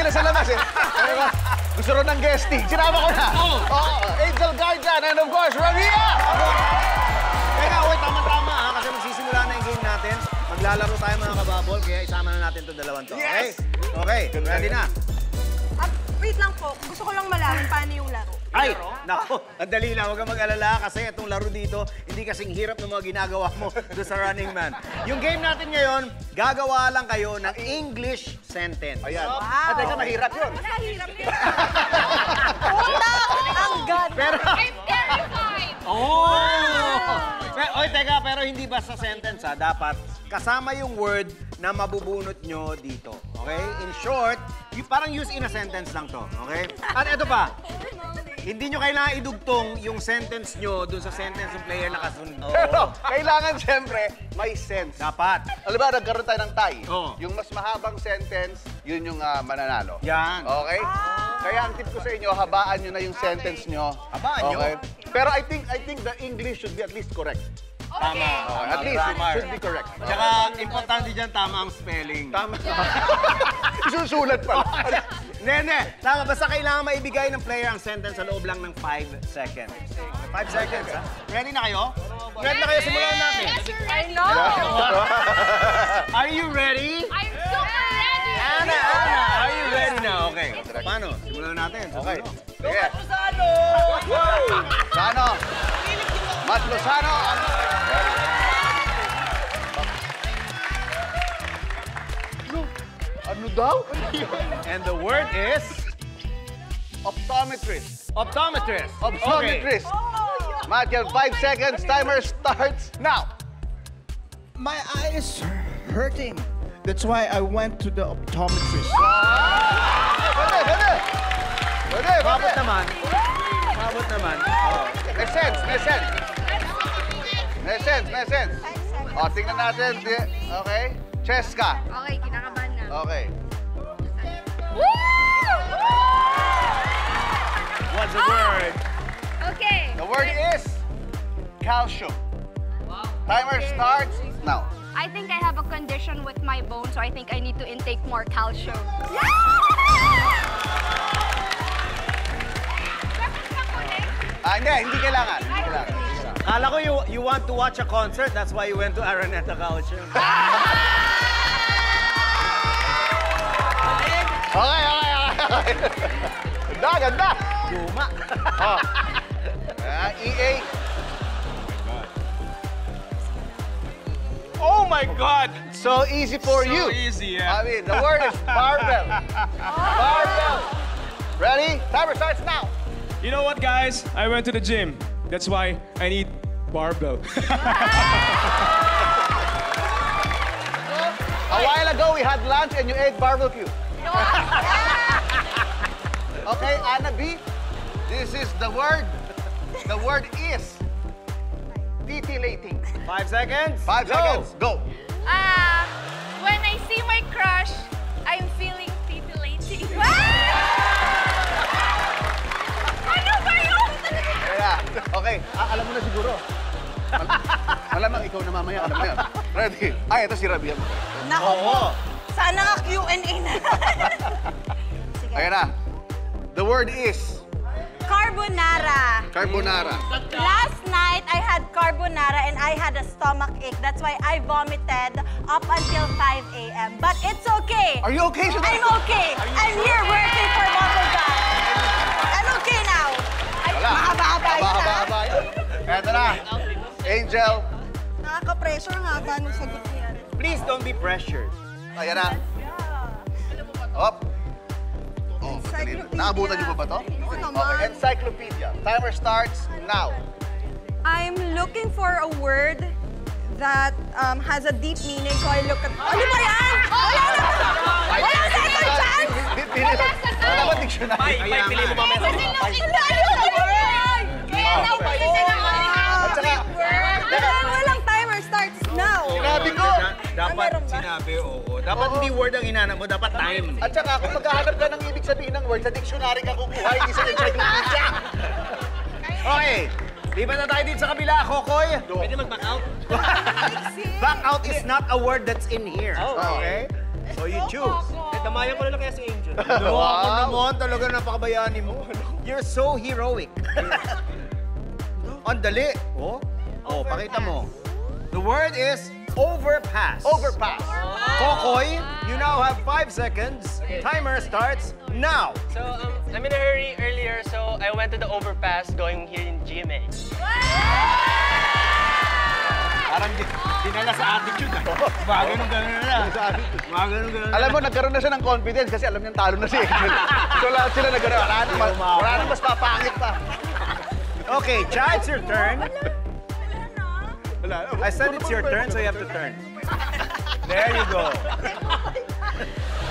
na sa labas eh. Gusto rin ng guesting. Sinama ko na. Angel Guardian and of course, Ramia! Teka, wait, tama-tama ha, kasi magsisimula na yung game natin. Maglalaro tayo mga kababol, kaya isama na natin itong dalawang to. Okay? Okay, ready na. Wait lang po, gusto ko lang malaman paano yung laro. Ay, nako, ang dali lang. Huwag kang mag-alala kasi itong laro dito, hindi kasing hirap ng mga ginagawa mo doon sa Running Man. Yung game natin ngayon, gagawa lang kayo ng English sentence. Ayan. Wow. At teka, mahirap yun. Mahirap yun. Puta! Ang ganda. Pero, I'm terrified! Oy, teka, pero hindi basta sentence ha. Dapat kasama yung word na mabubunot nyo dito. Okay? In short, parang use in a sentence lang to. Okay? At ito pa, hindi nyo kailangan idugtong yung sentence nyo dun sa sentence ng player na kasunod. Pero, kailangan siyempre, may sense. Dapat. Alam ba, nagkaroon tayo ng tie. Oo. Yung mas mahabang sentence, yun yung mananalo. Yan. Okay? Kaya ang tip ko sa inyo, habaan nyo na yung sentence nyo. Habaan nyo? Okay? Pero I think the English should be at least correct. Tama. Okay, at least it should be correct. Tsaka, importante dyan, tama ang spelling. Tama. Susulat pa. Nene, tama. Basta kailangan maibigay ng player ang sentence sa loob lang ng 5 seconds. Okay, 5 seconds, ha? Ready na kayo? Ready na kayo? Simulan natin. I know. Are you ready? I'm super ready! Ana, are you ready na? Okay. Paano? Simulan natin. Okay. Sige. Sige. Lozano. Matt Lozano. Ano daw? And the word is... Optometrist. Optometrist. Optometrist. Oh, Matt, you have 5 seconds. Timer starts now. My eye is hurting. That's why I went to the optometrist. Pwede, pwede. Pwede, Mabot pwede. naman. Mabot naman. Oh. May sense, may sense. May sense, may sense. O, tingnan natin. Okay. Cheska. Okay, kinakabahan na. Okay. What's the word? Okay. The word is calcium. Timer starts now. I think I have a condition with my bone, so I think I need to intake more calcium. Hindi kailangan. Hindi kailangan. Kala ko you want to watch a concert, that's why you went to Araneta Calcium. Okay. Ganda, ganda. Luma. Oh. EA. Oh my God! So easy for you. So easy, yeah. I mean, the word is barbell. Barbell. Ready? Timer starts now. You know what, guys? I went to the gym. That's why I need barbell. A while ago, we had lunch and you ate barbecue. Okay, Anna B, this is the word. The word is titillating. 5 seconds. 5 seconds, go. When I see my crush, I'm feeling titillating. Ano ba yun? Yeah. Okay, alam mo na siguro. Malamang ikaw na mamaya, alam mo yan. Ready? Ay, ito si Rabia. Nako po. Sana nga Q&A na. Sige. Ayan na. The word is Carbonara. carbonara. Last night, I had carbonara and I had a stomach ache. That's why I vomited up until 5 a.m. But it's okay. Are you okay? I'm okay. I'm here working for Bubble Gum. I'm okay now. Wala. Mahaba-haba yun, ha? Mahaba yun. Eto na. Angel. Nakaka-pressure nga ba nung sagot niya? Please don't be pressured. Ayan na. Hop. Oh, Encyclopedia. naabutan niyo pa ba to? Oo naman. Okay, encyclopedia. Timer starts now. I'm looking for a word that has a deep meaning, so I look at... Ano ba yan? Wala second chance! Wala ba dictionary? May pili mo mamaya sa mga At saka, Walang timer starts now. sinabi ko. Dapat Meron ba? sinabi, oo. Dapat hindi word ang hinanap mo, dapat time. At saka, kung maghahanap ka ng ibig sabihin ng word, sa dictionary ka kukuha, hindi sa encyclopedia. Okay. Lipat na tayo dito sa kabila, Kokoy. Pwede mag-back out? Back out is not a word that's in here. Okay? So you choose. Damayan ko na lang kaya si Angel. No, ako naman talaga napakabayani mo. You're so heroic. Ang dali. Oh, pakita mo. The word is overpass. Overpass. Kokoy, you now have 5 seconds. Timer starts now. So, I'm in a hurry earlier, so I went to the overpass going here in GMA. Parang dinala sa attitude. Mga ganun-ganun na. Mga ganun-ganun na. Alam mo, nagkaroon na siya ng confidence kasi alam niyang talo na si Angel. So lahat sila nagkaroon. Wala nang mas papangit pa. Okay, Cha, it's your turn. I said it's your turn, so you have to turn. There you go.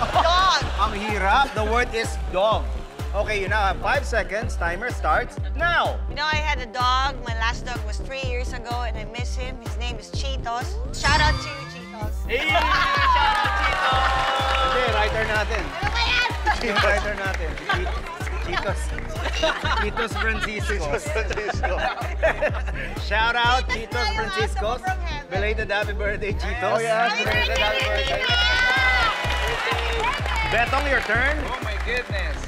Dog! Ang hirap. The word is dog. Okay, you now have 5 seconds. Timer starts now. You know, I had a dog. My last dog was 3 years ago, and I miss him. His name is Cheetos. Shout out to you, Cheetos. Hey! Shout out, Chito! Hindi, writer natin. Ano ba yan? Yung writer natin. Cheetos. Cheetos Francisco. Shout out, Cheetos Francisco. Belated happy birthday, Cheetos. Oh, yes. Belated happy birthday. Betong, your turn. Oh my goodness.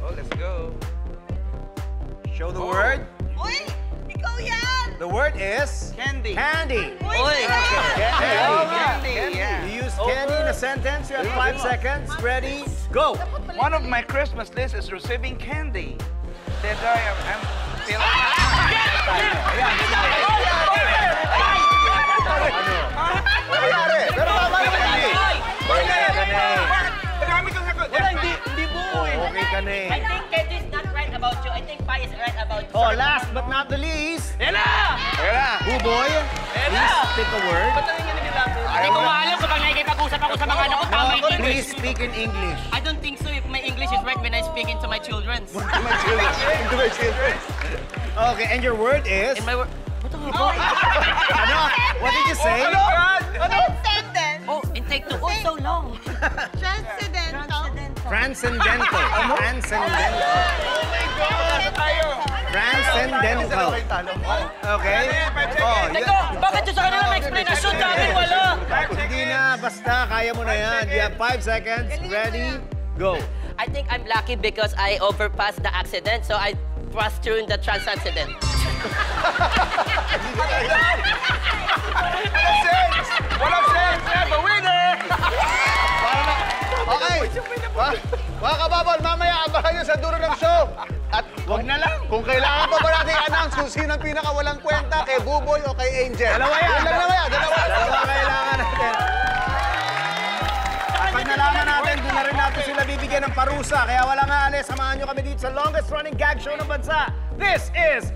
Oh, let's go. Show the word. Uy! Ikaw yan! The word is Candy. candy. Uy! Candy. Yeah. You use candy in a sentence. You have 5 seconds. Ready? Go. One of my Christmas lists is receiving candy. That's why I'm feeling. Pero tama naman yun. Hindi buo eh. Okay ka na eh. I think Candy is not right about you. I think Pai is right about you. Oh, last but not the least, Ella! Buboy, please pick a word. Ba't nangingin nila ako? Hindi ko maalam kapag nakikipag-usap ako sa mga anak ko, tama yung English. Please speak in English. I don't think so if my English is right when I speak into my children. Okay, and your word is? In my word... What the Ano? What did you say? Transcendent! Oh, in take two. Oh, so long. Transcendental! Transcendental. Transcendental. Transcendental. Okay? Oh, Teka, bakit yung sa kanila may explanation namin wala? hindi na. Basta, kaya mo na yan. You have 5 seconds. Ready? Go. I think I'm lucky because I overpassed the accident, so I passed through the transcendent. Walang sense! We have a winner! Okay. Mga kababol, mamaya abangan nyo sa dulo ng show. At wag na lang. Kung kailangan pa ba natin i-announce kung sino ang pinakawalang kwenta, kay Buboy o kay Angel. Dalawa yan. Yun lang naman yan. Dalawa Kailangan natin. Pag nalaman natin, doon na rin natin sila bibigyan ng parusa. Kaya wala nga alis, samahan nyo kami dito sa longest running gag show ng bansa. This is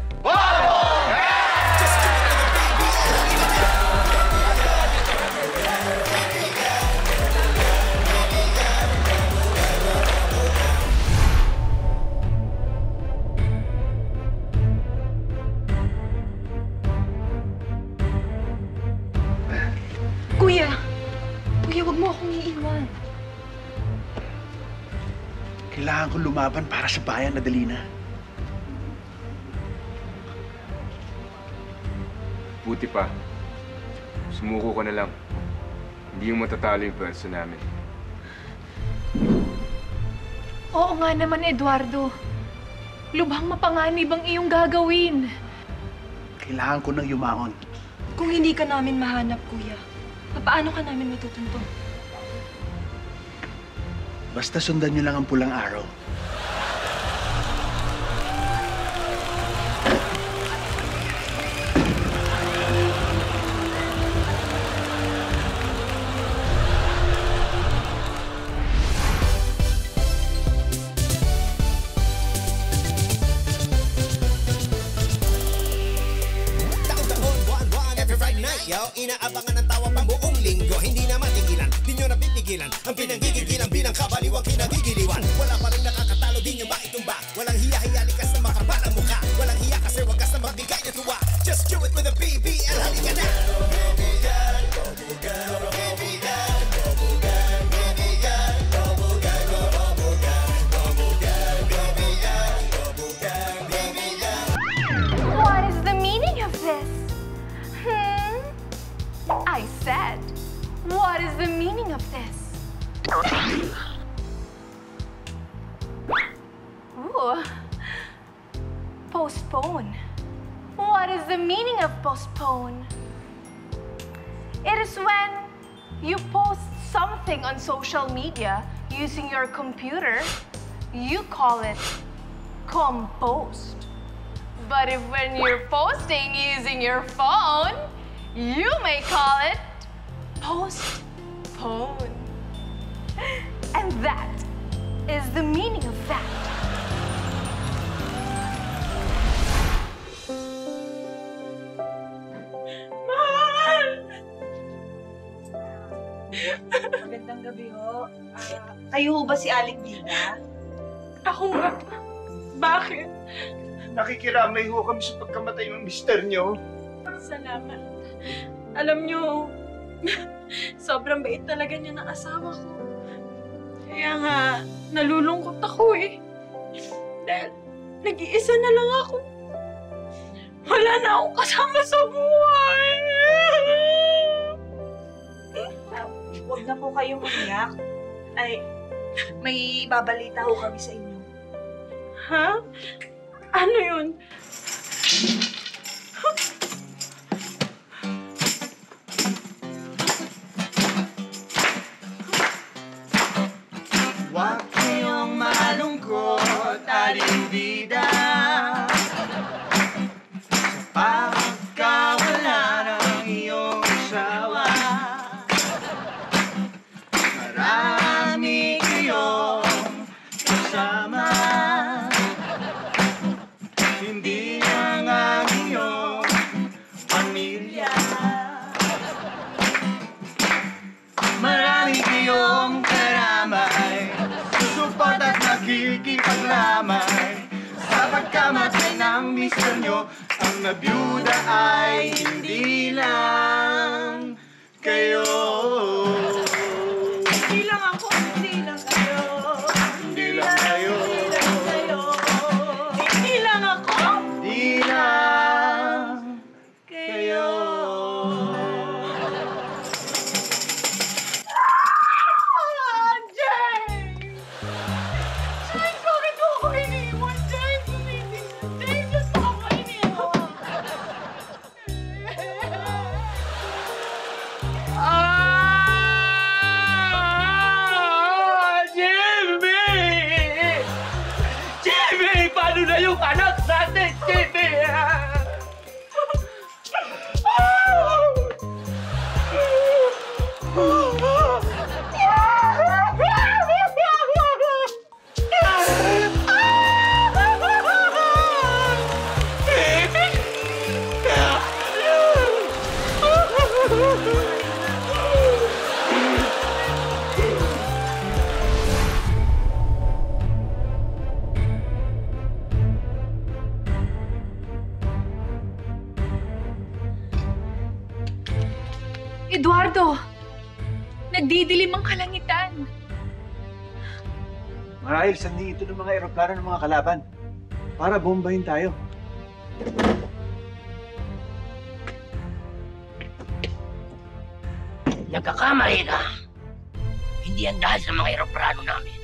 Kuya! Kuya, wag mo akong iiwan. Kailangan kong lumaban para sa bayan na Dalina. Buti pa. Sumuko ka na lang. Hindi yung matatalo yung pwersa namin. Oo nga naman, Eduardo. Lubhang mapanganib ang iyong gagawin. Kailangan ko nang yumaon. Kung hindi ka namin mahanap, Kuya, paano ka namin matutunto? Basta sundan niyo lang ang pulang araw. Inaabangan ng tawa pang buong linggo. Hindi na matigilan, di nyo napipigilan. Ang pinanggigigilan bilang kabaliwang kinagigiliwan. Wala pa rin nakakatalo, di nyo ba itumba? Walang hiya-hiya, likas na makapal ang mukha. Walang hiya kasi wagas na magbigay na tuwa. Just do it with a BBL, halika na! What is the meaning of this? I said, what is the meaning of this? Oh, postpone. What is the meaning of postpone? It is when you post something on social media using your computer, you call it compost. But if when you're posting using your phone, you may call it postpone. And that is the meaning of that. Magandang gabi ho. Kayo ho ba si Aling Dina? Ako nga. Bakit? Nakikiramay ho kami sa pagkamatay ng mister nyo. Salamat. Alam nyo, sobrang bait talaga niya ng asawa ko. Kaya nga, nalulungkot ako eh. Dahil nag-iisa na lang ako. Wala na akong kasama sa buhay. Huwag na po kayong umiyak. Ay, may babalita ho kami sa inyo. Ha? Ano yun? Huwag kayong malungkot, Aling Dida. Sa pagkawala ng iyong asawa. Marami kayong kasama. Hindi lang ang iyong pamilya. Marami kayong karamay, susuport at nakikipaglamay. Sa pagkamatay ng mister nyo, ang nabiyuda ay hindi lang kayo. Hindi lang ako, hindi lang kayo. Hindi lang kayo. Hindi lang ako. Hindi lang kayo. James! James, bakit mo ako iniwan? James, James, ba't mo ako iniwan? Jimmy! Jimmy! Paano na yung anak natin, Jimmy? Eduardo! Nagdidilim ang kalangitan. Marahil sanhi ito ng mga eroplano ng mga kalaban para bombahin tayo. Nagkakamali ka. Hindi yan dahil sa mga eroplano namin.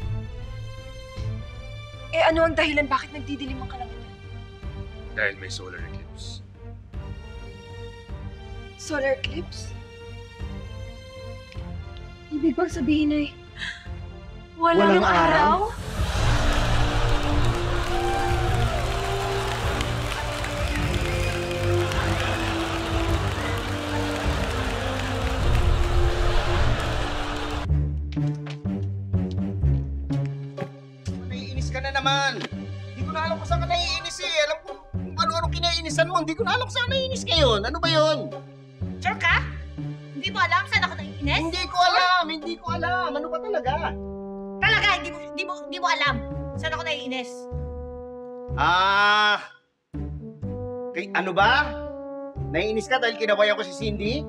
Eh, ano ang dahilan bakit nagdidilim ang kalangitan? Dahil may solar eclipse. Solar eclipse? Ibig bang sabihin ay Walang araw? Naiinis ka na naman. Hindi ko na alam kung saan ka naiinis eh. Alam ko kung ano-ano kinaiinisan mo. Hindi ko na alam kung saan naiinis ka yun. Ano ba yun? Sure ka? Hindi mo alam saan ako naiinis? Hindi ko alam. Hindi ko alam. Ano ba talaga? Talaga, hindi mo alam saan ako naiinis. Ano ba? Naiinis ka dahil kinawayan ko si Cindy?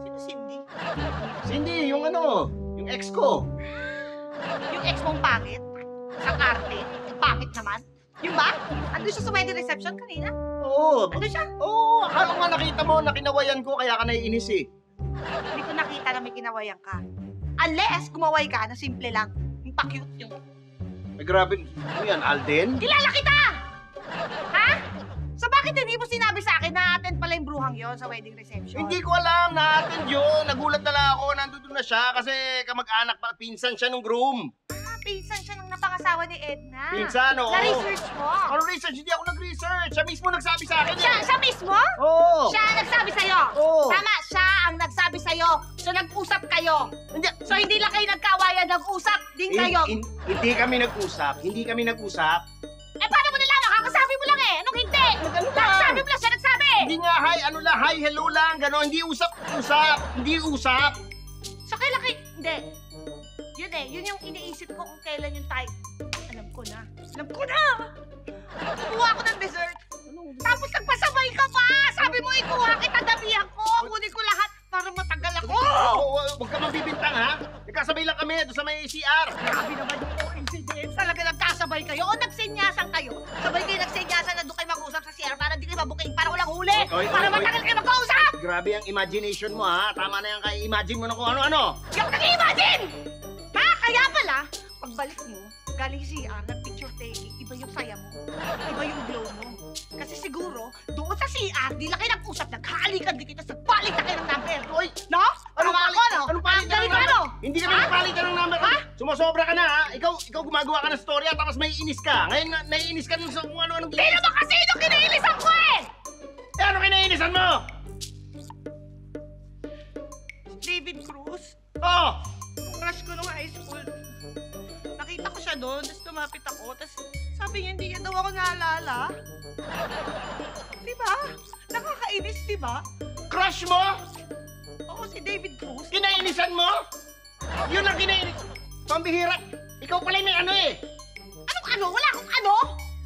Sino Cindy? Cindy, yung yung ex ko. Yung ex mong pangit? Ang arte? Ang pangit naman? Yung ba? Andun siya sa wedding reception kanina? Oo. Andun siya? Oo, akala nga nakita mo na kinawayan ko kaya ka naiinis eh. Hindi ko nakita na may kinawayan ka. Unless gumaway ka na simple lang. Yung pa-cute yung... Ay, grabe. Ano yan, Alden? Kilala kita! Ha? So bakit hindi mo sinabi sa akin na attend pala yung bruhang yon sa wedding reception? Hindi ko alam, na-attend yun. Nagulat na lang ako, nandun na siya kasi kamag-anak pa, pinsan siya nung groom. Pinsan siya ng napangasawa ni Edna. Pinsan, oo. Na-research mo? Ano research? Hindi ako nag-research. Siya mismo nagsabi sa akin. Siya mismo? Oo. Siya ang nagsabi sa'yo? Oo. Tama, siya ang nagsabi sa'yo. So nag-usap kayo. So hindi lang kayo nagkawayan, nag-usap din kayo. Hindi kami nag-usap. Hindi kami nag-usap. Eh paano mo nalaman? Kakasabi mo lang eh. Anong hindi? Kakasabi mo lang, siya nagsabi. Hindi nga, hi, ano lang, hi, hello lang, gano'n. Hindi usap. Hindi usap. So kailan kayo... Hindi. Yun eh, yun yung iniisip ko kung kailan yung time. Alam ko na. Kumuha ko ng dessert. Tapos nagpasabay ka pa! Sabi mo, ikuha kita, dabihan ko. Kunin ko lahat para matagal ako. Huwag ka mabibintang, ha? Nagkasabay lang kami doon sa may CR. Grabe naman yung coincidence. Talaga nagkasabay kayo o nagsenyasan kayo. Sabay kayo nagsenyasan na doon kayo mag-usap sa CR para di kayo mabuking para walang huli. Para matagal kayo mag-usap! Grabe ang imagination mo, ha? Tama na yan kay imagine mo na kung ano-ano. Hindi ako nag-i-imagine! Ha? Kaya pala, pagbalik mo, galing CR, nag-picture taking, iba yung saya mo. Iba yung glow mo. Kasi siguro, doon sa CR, di lang kayo nag-usap, naghahalikan din kita, nagpalit na kayo ng number. Oy! No? Anong Tama ako, no? Anong palit Ang ng number? ano? Hindi kami nagpalitan ng number. Ha? Sumasobra ka na, ha? Ikaw gumagawa ka ng storya, tapos may inis ka. Ngayon, naiinis ka nun sa kung ano-anong... Di naman kasi ito kinainisan ko eh! Eh, ano kinainisan mo? David Cruz. Oo! Crush ko nung high school. Nakita ko siya doon, tapos lumapit ako, tapos sabi niya hindi niya daw ako naalala. Diba? Nakakainis, diba? Crush mo? Oo, si David Cruz. Kinainisan mo? Yun ang kinainis... Pambihira. Ikaw pala may ano eh. Anong ano? Wala akong ano?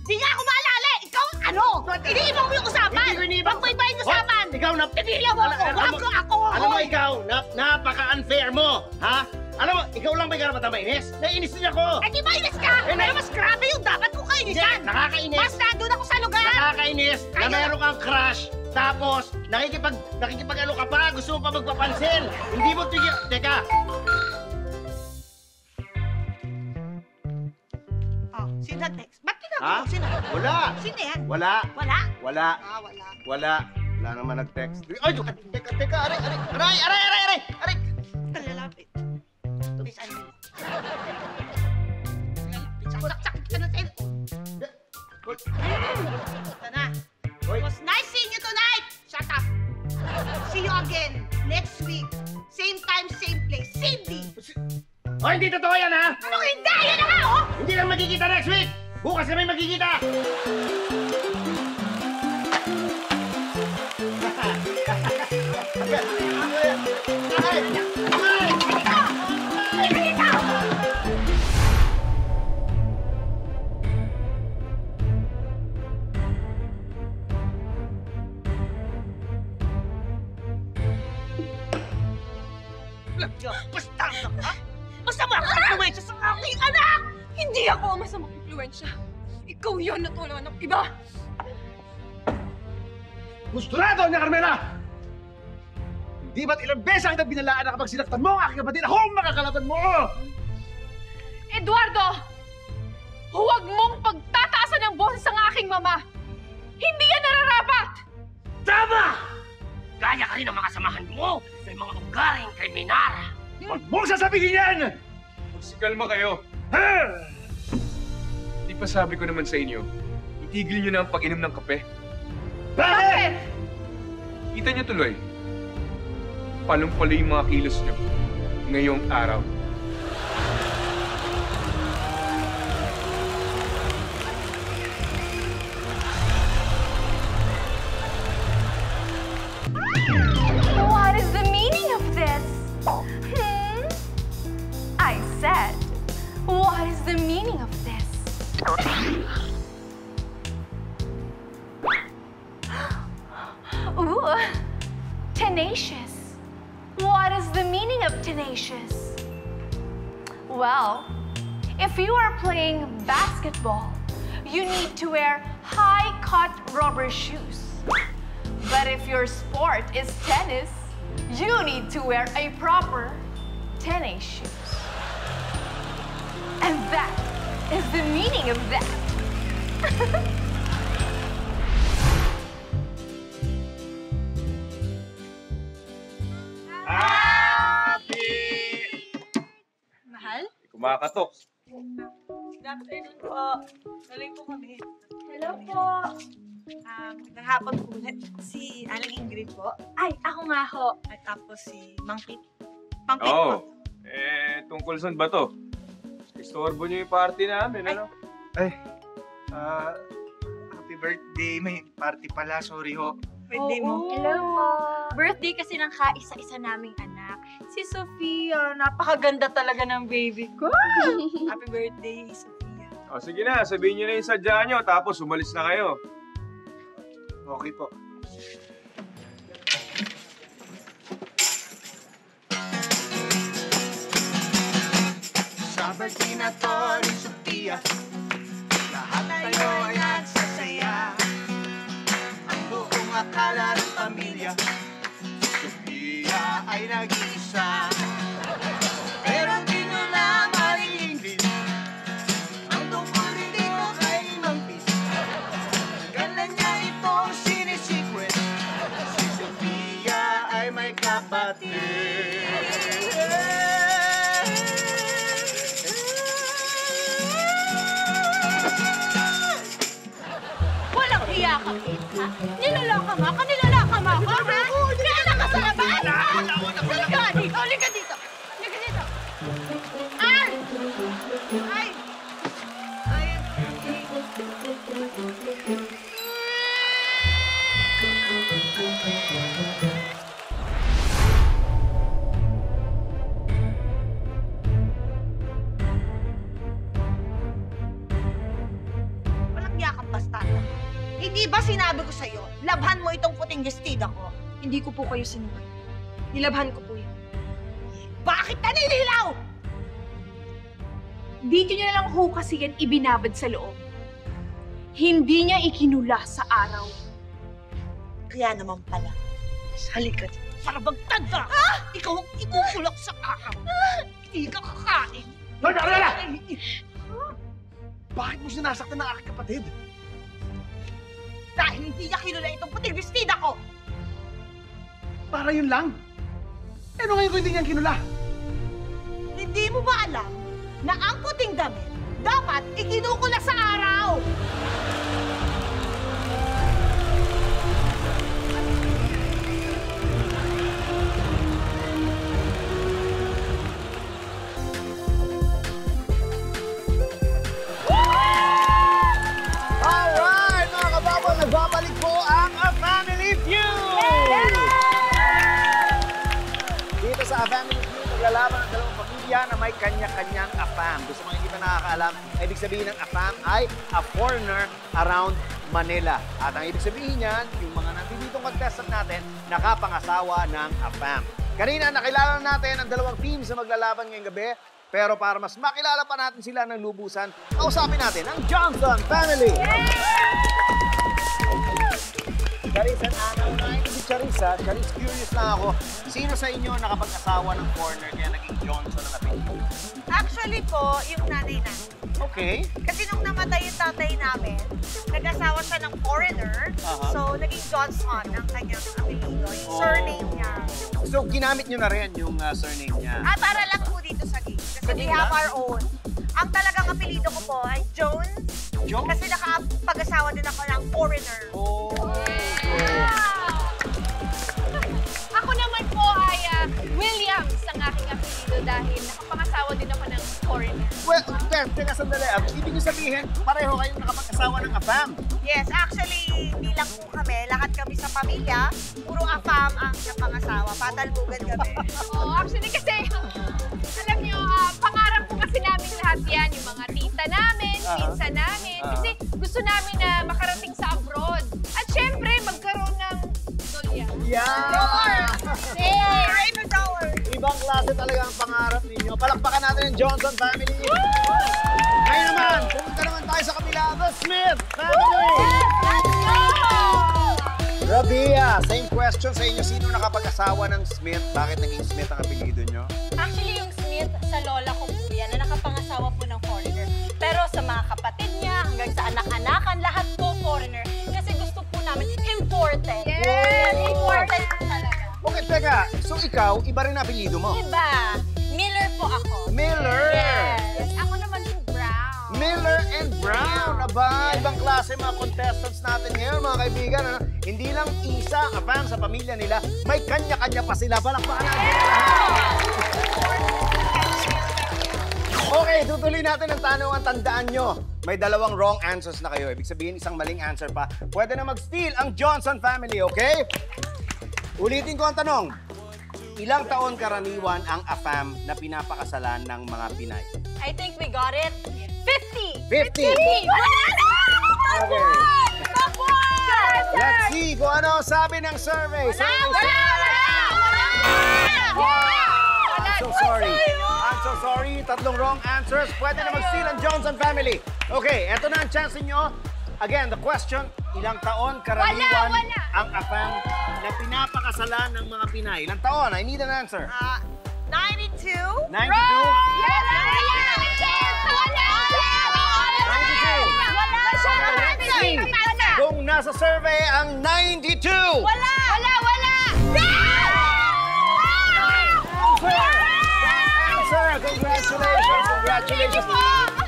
Di nga ako maalala eh. Ikaw ang ano? Iniibaw mo yung usapan. Hindi ko iniibaw. Huwag mo iba yung usapan. Ikaw na... Tinilaw mo ako. Wag ako. Alam mo ikaw, napaka-unfair mo. Ha? Alam mo, ikaw lang may karapat na mainis? Naiinis din ako. Eh di mainis ka. Pero mas grabe yung dapat ko kainisan. Hindi, nakakainis. Mas nandun ako sa lugar. Nakakainis na meron kang crush. Tapos, nakikipag ano ka pa, gusto mo pa magpapansin. Hindi mo tigil... Teka. Oh, sino text? Ba't Ha? tinawag mo? Sino? Wala. Sino yan? Wala. Wala? Wala. Ah, wala. Wala. Wala naman nag-text. Ay, teka, aray. Lalapit. Miss Alvin. Saksak ka na sa'yo. Ito na. It was nice seeing you tonight. Shut up. See you again next week. Same time, same place. Cindy. Oh, hindi totoo yan, ha? Anong hindi? Yan na nga, oh! Hindi lang magkikita next week. Bukas kami magkikita. Bastardo ka? Masama ka influensya sa aking anak! Hindi ako ang masamang impluensya. Ikaw yun na tulungan ng iba. Gusturado niya, Carmela! Di ba't ilang beses ang binalaan na kapag sinaktan mo ang aking kapatid, ako ang makakalaban mo! Eduardo! Huwag mong pagtataasan ang boses ng aking mama! Hindi yan nararapat! Tama! Gaya ka rin ng mga samahan mo. May mga ugaring kriminal. Huwag mong sasabihin yan! Magsikalma kayo. Di ba sabi ko naman sa inyo, itigil niyo na ang pag-inom ng kape. Bakit? Kita niyo tuloy, palong-palo yung mga kilos niyo ngayong araw. What is the meaning of this? I said, what is the meaning of this? Ooh, tenacious. What is the meaning of tenacious? Well, if you are playing basketball, you need to wear high-cut rubber shoes. But if your sport is tennis, you need to wear a proper tennis shoes. And that is the meaning of that? Mahal? Kumakatok. Good afternoon po. Tuloy po kami. Hello po. Magandang hapon po ulit. Si Aling Ingrid po. Ay, ako nga ho. At tapos si Mang Pete. Mang Pete po. Oo. Tungkol saan ba to? Istorbo niyo yung party namin, ano? Happy birthday. May party pala. Sorry ho. Birthday mo. Hello po. Birthday kasi ng kaisa-isa naming anak. Si Sofia. Napakaganda talaga ng baby ko. Happy birthday, Sofia. O, sige na. Sabihin niyo na yung sadya niyo, tapos umalis na kayo. Okay po. Sa birthday na to ni Sofia, lahat tayo ay nagsasaya. Ang buong akala ng pamilya, Sofia ay nag-iisa. Pero di nyo lang Ingrid, ang tungkol dito kay Mang Pete. Ganda niya itong sinisikret, si Sofia ay may kapatid. Walang hiya ka, Kate, ha? Nilalaka mo ako, nilalaka mo ako, ha? Kaya ka sa labas! Halika dito, halika dito! Halika dito! Ay! Ay! Walang hiya kang bastardo. Hindi ba sinabi ko sa'yo, labhan mo itong puting vestida ko? Hindi ko po kayo sinuway. Nilabhan ko po yan. Bakit nanililaw? Dito niya lang ho kasi yan ibinabad sa loob. Hindi niya ikinula sa araw. Kaya naman pala, halika dito. Para magtanda, ikaw ang ikukulak sa araw. Hindi ka kakain. Hoy, Carmela! Bakit mo sinasaktan ng aking kapatid? Dahil hindi niya kinula itong puting vestida ko. Para yun lang. Ano ngayon kung hindi niyan kinula? Hindi mo ba alam na ang puting damit dapat ikinukula sa araw? Alright, mga kababol, nagbabalik po ang A Family Feud! Dito sa A Family Feud, naglalaban ang dalawang pamilya na may kanya-kanyang AFAM. Gusto mga hindi pa nakakaalam, ibig sabihin ng AFAM ay a foreigner around Manila. At ang ibig sabihin niyan, yung mga nanditong contestant natin, nakapangasawa ng AFAM. Kanina, nakilala natin ang dalawang teams na maglalaban ngayong gabi. Pero para mas makilala pa natin sila ng lubusan, kausapin natin ang Johnson Family! Charissa, unahin ko si Charissa. Charissa, curious lang ako. Sino sa inyo nakapag-asawa ng foreigner kaya naging Johnson ang apelyido? Actually po, yung nanay namin. Okay. Kasi nung namatay yung tatay namin, nag-asawa siya ng foreigner. So, naging Johnson ang kanyang apelyido, yung surname niya. So, ginamit nyo na rin yung surname niya? Para lang po dito sa game. Kasi we have our own. Ang talagang apelyido ko po ay Jones. Jones? Kasi nakapag-asawa din ako ng foreigner. Ako naman po ay Williams ang aking apelyido dahil nakapangasawa din ako ng foreigner. Well, teka sandali. Ibig nyo sabihin, pareho kayong nakapag-asawa ng AFAM? Yes, actually, hindi lang po kami. Lahat kami sa pamilya, puro AFAM ang napangasawa. Patalbugan kami. Actually kasi, alam nyo, pangarap po kasi namin lahat yan. Yung mga tita namin, pinsan namin. Kasi gusto namin na makarating sa abroad. At syempre, magkaroon ng dolya. Raymond Tower! Ibang klase talaga ang pangarap ninyo. Palakpakan natin ang Johnson Family. Ngayon naman, pumunta naman tayo sa kabila, the Smith Family! Rabia, same question sa inyo. Sino nakapag-asawa ng Smith? Bakit naging Smith ang apelyido nyo? Actually, yung Smith sa lola ko po yan na nakapangasawa po ng foreigner. Pero sa mga kapatid hanggang sa anak-anakan, lahat po foreigner. Kasi gusto po namin important. Yes! Important po talaga. Okay, teka. So ikaw, iba rin apelyido mo? Iba. Miller po ako. Miller! Yes. Ako naman po Brown. Miller and Brown. Aba, ibang klase mga contestants natin ngayon, mga kaibigan. Ano? Hindi lang isa kapang sa pamilya nila, may kanya-kanya pa sila. Palakpakan natin lahat. Okay, tutuloy natin ang tanungan. Tandaan nyo, may dalawang wrong answers na kayo. Ibig sabihin, isang maling answer pa. Pwede na mag-steal ang Johnson family, okay? Ulitin ko ang tanong. Ilang taon karaniwan ang AFAM na pinapakasalan ng mga Pinay? I think we got it. 50! 50! Okay. Let's see kung ano ang sabi ng survey. I'm so sorry. I'm so sorry. Tatlong wrong answers. Pwede na mag-steal ang Johnson family. Okay, eto na ang chance ninyo. Again, the question, ilang taon karaniwan ang AFAM na pinapakasalan ng mga Pinay? Ilang taon? I need an answer. 92? 92? Kung nasa survey ang 92! Wala! Answer! Congratulations! Congratulations!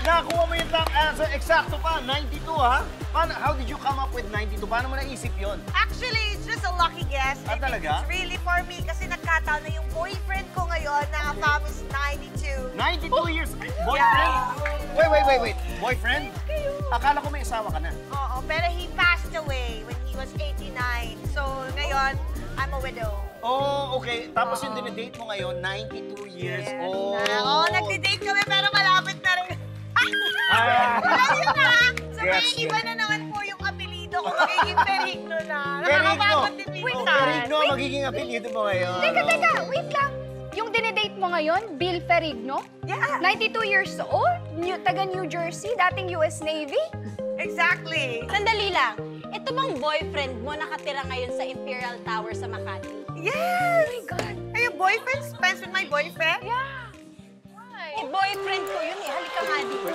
Nakuha mo yung wrong answer. Eksakto pa, 92 ha? How did you come up with 92? Paano mo naisip yun? Actually, it's just a lucky guess. Ah, talaga? It's really for me kasi nagkataon na yung boyfriend ko ngayon na AFAM is 92. 92 years? Boyfriend? Yeah. Wait. Boyfriend? Akala ko may asawa ka na. Oo, pero he passed away when he was 89. So, ngayon, I'm a widow. Oh, okay. Tapos yung dinidate mo ngayon, 92 years old. Oo, nagdi-date kami pero malapit na rin. Alam yun na! So, may iba na naman po yung apelido ko. Magiging Perigno na. Nakakapagod din minsan. Perigno, magiging apelido mo ngayon. Teka, wait lang. Yung dinedate mo ngayon, Bill Ferrigno? Yeah. 92 years old, taga New Jersey, dating US Navy? Exactly. Sandali lang. Ito bang boyfriend mo nakatira ngayon sa Imperial Tower sa Makati? Yes! Oh my God. Are you boyfriend? Spends with my boyfriend? Yeah. Eh, boyfriend ko yun eh. Halika nga dito.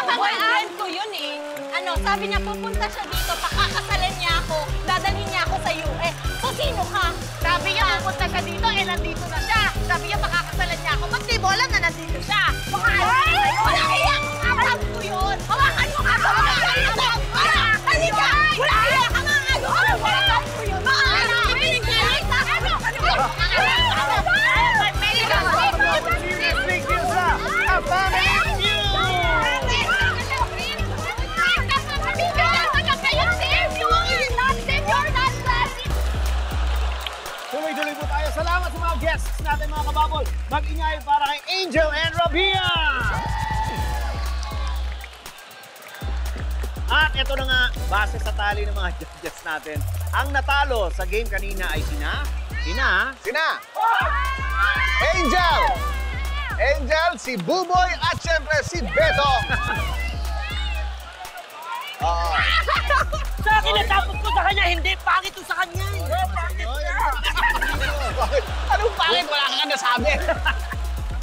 Boyfriend ko yun eh. Ano, sabi niya pupunta siya dito, pakakasalan niya ako, dadalhin niya ako sa US. So, sino ka? Sabi niya pupunta siya dito, eh nandito na siya. Sabi niya pakakasalan niya ako. Ba't di mo alam na nandito siya? Wala iyak! Alam ko yun! Hawakan mo ka! Halika! Wala iyak! Hawakan ko yun! Tuloy-tuloy po tayo. Salamat sa mga guests natin, mga kababol. Mag-ingay para kay Angel and Rabia! At ito na nga, base sa tali ng mga judges natin, ang natalo sa game kanina ay sina? Angel! Angel, si Buboy at syempre si Betong. Sa akin, natapos ko sa kanya, hindi. Pangit ko sa kanya. Anong pangit? Wala kang nasabi.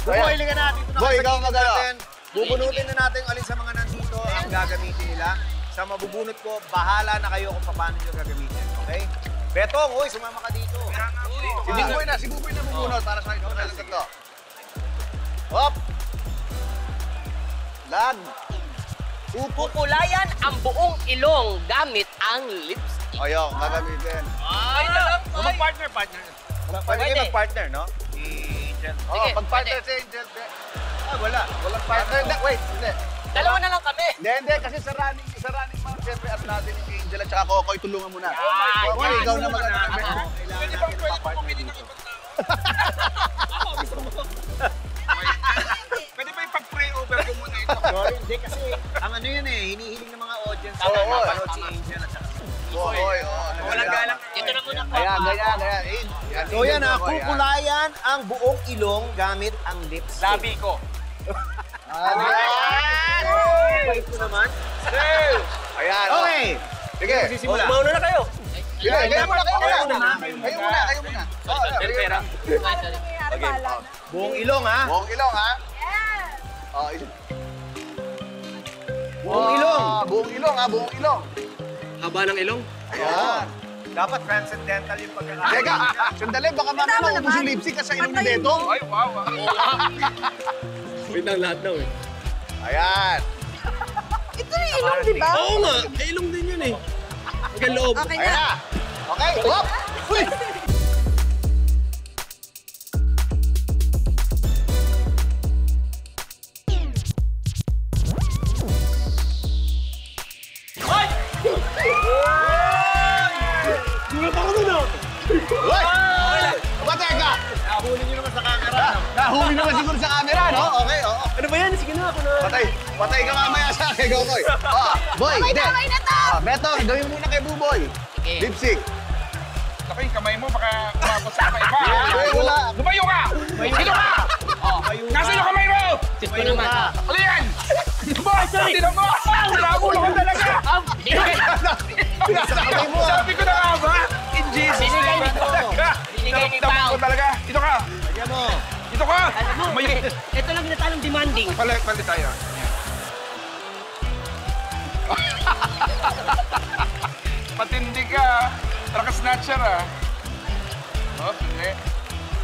Buboy, linga natin. Boy, ikaw magano. Bubunutin na natin alin sa mga nandito ang gagamitin nila. Sa mabubunot ko, bahala na kayo kung paano nyo gagamitin. Okay? Betong, uy, sumama ka dito. Si Buboy na bubunot para sa ikaw. Hop! Lag! Pupulayan ang buong ilong gamit ang lipstick. Ayun, gagamitin. Ay, alam ko. Mag-partner. Pwede kayo mag-partner, no? Si Angel. Oo, pag-partner si Angel. Wala. Walang partner. Wait, hindi. Dalawa na lang kami. Hindi. Kasi sa running man, siyempre, at natin ni Angel at saka Kokoy, tulungan mo na. Boy, Ikaw na mag-ano. Pwede ba pumili ng ibang Pwede ba ipag-pray over ko muna ito? Sorry, hindi kasi ang ano yun eh, hinihiling ng mga audience. Oo, mapanood si Angel at saka si Kokoy. Walang galang. Ito na muna po. Ganyan. So yan ha, kukulayan ang buong ilong gamit ang lipstick. Labi ko. Bait mo naman. Ayan. Okay. Sige. Sisimula. Mauna na kayo. Kayo muna. Kayo muna. Pera. Buong ilong ha? Buong ilong, ha? Yeah! Buong ilong. Buong ilong, ha? Buong ilong. Haba ng ilong? Ayan. Dapat transcendental yung pagkakataon. Teka, sandali, baka mamaya maubos yung lipstick kasi ilong ni Beto. Ay, wow. Wait lang, lahat daw eh. Ayan. Ito yung ilong, di ba? Oo nga, may ilong din yun eh. Hanggang loob. Okay Ayan na. na. Okay, hop! Uy! Gulat ako nun ah! Uy! Teka! Nahuli nyo naman sa camera. Nahuli naman siguro sa camera, no? Okay, oo. Ano ba yan? Sige na ako na. Patay ka mamaya sa akin, Gokoy. Boy, hindi. Okay na to! Beto, gawin muna kay Buboy. Lipstick. Ako yung kamay mo, baka umabot sa kamay pa. Wala. Lumayo ka! Sino ka? Nasaan yung kamay mo? Sis ko naman. Ano yan? Boss, tinan mo! Nakulo ka talaga! Sabi ko na nga ba? In Jesus' Binigay name. ni Pao. Binigay ni Pao. ko talaga. Ito ka! Lagyan mo. Ito ka! Alam mo, ito lang ginatanong demanding. Palit tayo. Matindi ka. Traka snatcher ah. Oh, hindi.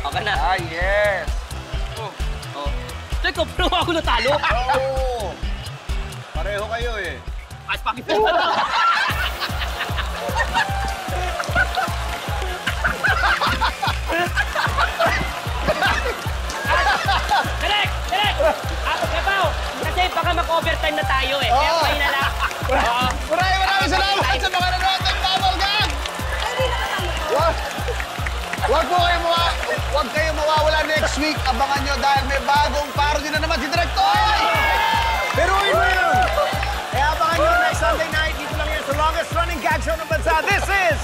Okay na. Ah, yes. Oh. Teka, pero ako natalo. Oo. Pareho kayo eh. At pakita. Direk! Kapaw! Kasi baka mag-overtime na tayo eh. Kaya kayo na lang. Maraming salamat sa mga nanonood ng Bubble Gang! Huwag kayong mawawala next week. Abangan nyo dahil may bagong parody na naman si Director! Pero yun mo yun! Kaya abangan nyo next Sunday night. Dito lang yan sa longest running gag show ng bansa. This is